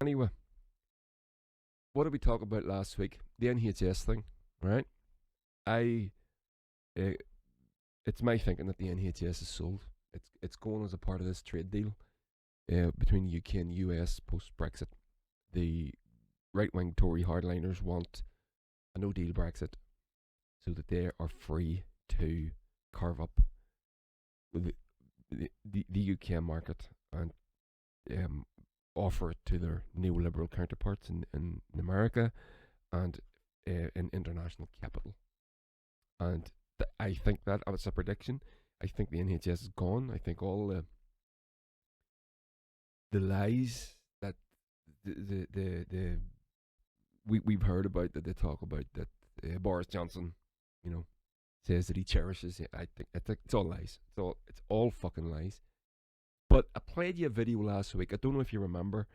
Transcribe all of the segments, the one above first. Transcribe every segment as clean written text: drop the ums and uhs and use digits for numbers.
Anyway, what did we talk about last week? The NHS thing, right? I, uh, it's my thinking that the NHS is sold. It's going as a part of this trade deal between the UK and US post Brexit. The right wing Tory hardliners want a no deal Brexit so that they are free to carve up the UK market and um, offer it to their neoliberal counterparts in America and in international capital. And I think that it's a prediction. I think the NHS is gone. I think all the lies that the we've heard about, that they talk about, that Boris Johnson, you know, says that he cherishes it. I think it's all lies. It's all fucking lies. But I played you a video last week. I don't know if you remember,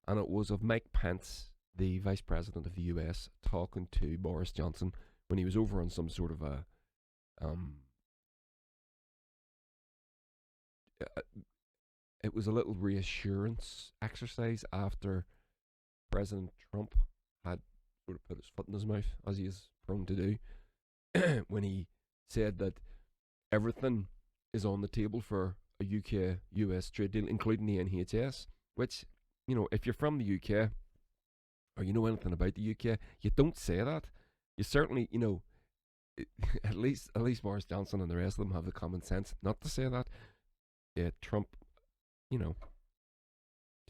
and it was of Mike Pence, the Vice President of the US, talking to Boris Johnson when he was over on some sort of um. a it was a little reassurance exercise after President Trump had sort of put his foot in his mouth, as he is prone to do, when he said that everything is on the table for a UK US trade deal, including the NHS, which, if you're from the UK or you know anything about the UK, you don't say that. You certainly, at least Boris Johnson and the rest of them have the common sense not to say that. Trump, to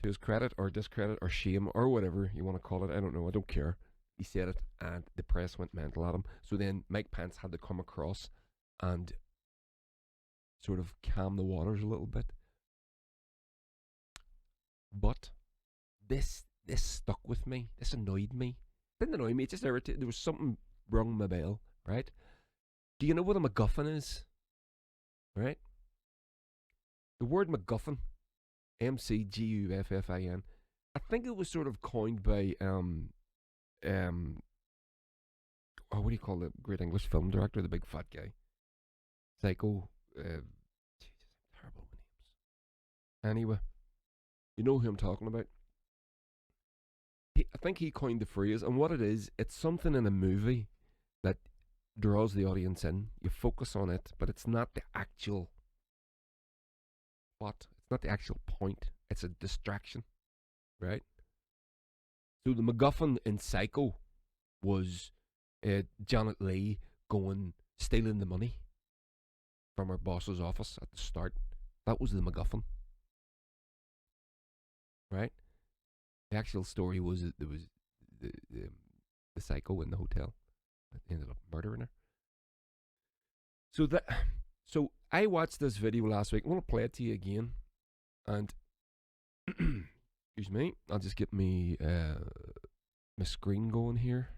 his credit or discredit or shame or whatever you want to call it, I don't know, I don't care. He said it and the press went mental at him. So then Mike Pence had to come across and sort of calm the waters a little bit. But this stuck with me. This annoyed me. It didn't annoy me, it just irritated. There was something wrong with my bell, right? Do you know what a McGuffin is? Right? The word McGuffin, McGuffin, I think it was sort of coined by what do you call the great English film director, the big fat guy, Psycho. Jesus, I'm terrible with names. Anyway, you know who I'm talking about. I think he coined the phrase, and what it is, it's something in a movie that draws the audience in. You focus on it, but it's not the actual plot. It's not the actual point. It's a distraction, right? So the MacGuffin in Psycho was Janet Leigh stealing the money from her boss's office at the start. That was the MacGuffin, right? The actual story was that there was the psycho in the hotel that ended up murdering her. So I watched this video last week. I'm gonna play it to you again, and excuse me, I'll just get my screen going here.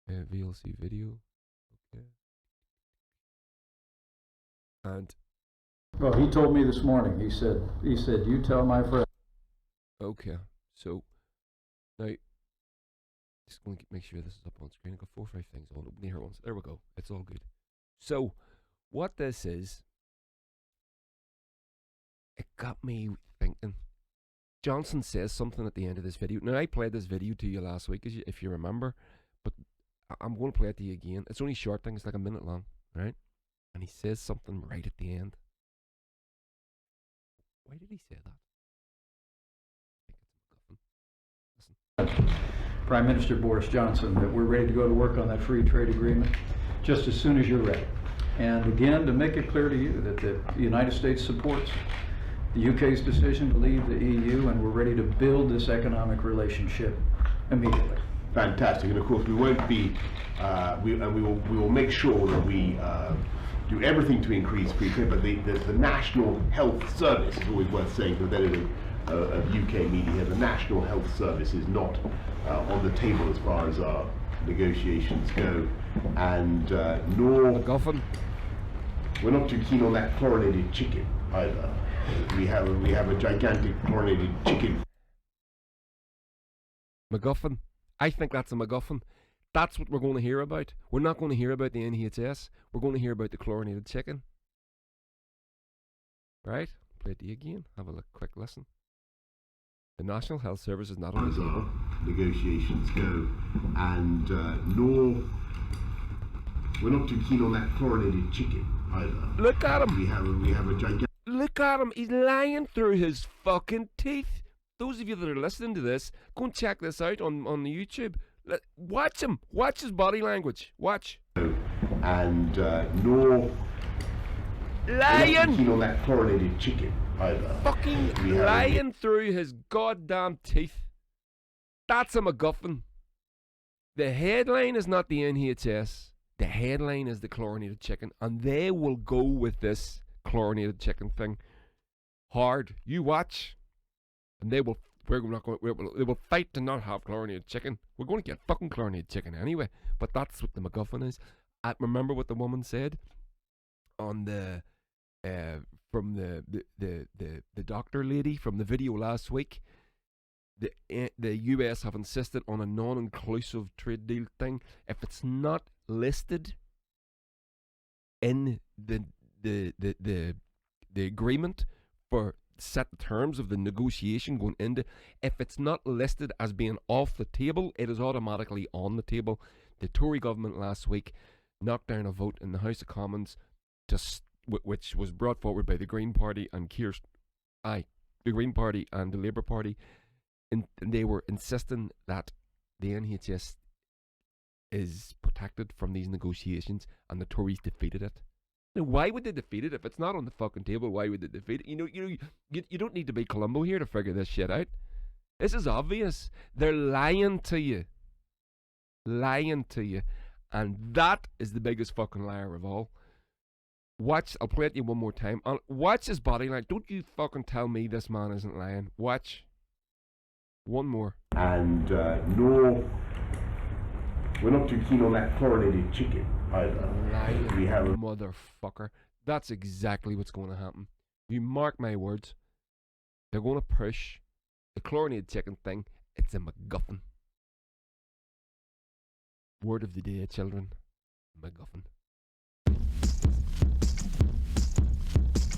VLC video, okay. And well, he told me this morning. He said, you tell my friend. Okay, so now just going to make sure this is up on screen. I've got 4 or 5 things on. Open the here ones. There we go. It's all good. So what this is, it got me thinking. Johnson says something at the end of this video. Now I played this video to you last week, if you remember, but I'm going to play it to you again. It's only a short thing. It's like a minute long, right? And he says something right at the end. Why did he say that? Prime Minister Boris Johnson, that we're ready to go to work on that free trade agreement just as soon as you're ready. And again, to make it clear to you that the United States supports the UK's decision to leave the EU, and we're ready to build this economic relationship immediately. Fantastic, and of course we won't be, we will make sure that we do everything to increase free trade. But the National Health Service is always worth saying to the editor of UK media. The National Health Service is not on the table as far as our negotiations go, and nor MacGuffin. We're not too keen on that chlorinated chicken either. We have a gigantic chlorinated chicken. MacGuffin. I think that's a MacGuffin. That's what we're going to hear about. We're not going to hear about the NHS. We're going to hear about the chlorinated chicken. Right? Play it to you again. Have a quick listen. The National Health Service is not As on the table. our negotiations go, and nor we're not too keen on that chlorinated chicken either. Look at him. We have a gigantic. Look at him. He's lying through his fucking teeth. Those of you that are listening to this, go and check this out on the YouTube. Watch him. Watch his body language. Watch. And nor we're not too Lying. keen on that chlorinated chicken either. Fucking We have a- lying through his goddamn teeth. That's a McGuffin. The headline is not the NHS. The headline is the chlorinated chicken, and they will go with this chlorinated chicken thing hard. You watch, and they will. They will fight to not have chlorinated chicken. We're going to get fucking chlorinated chicken anyway. But that's what the McGuffin is. I remember what the woman said on the from the doctor lady from the video last week. The US have insisted on a non-inclusive trade deal thing. If it's not listed in the agreement for set terms of the negotiation going into, if it's not listed as being off the table, it is automatically on the table. The Tory government last week knocked down a vote in the House of Commons which was brought forward by the Green Party and the Green Party and the Labour Party. And they were insisting that the NHS is protected from these negotiations, and the Tories defeated it. Now, why would they defeat it if it's not on the fucking table? Why would they defeat it? You don't need to be Columbo here to figure this shit out. This is obvious. They're lying to you, and that is the biggest fucking liar of all. Watch. I'll play it to you one more time. Watch his body language. Don't you fucking tell me this man isn't lying. Watch. One more. And nor we're not too keen on that chlorinated chicken either. Lying We have a- motherfucker. That's exactly what's going to happen. You mark my words. They're going to push the chlorinated chicken thing. It's a McGuffin. Word of the day, children. McGuffin.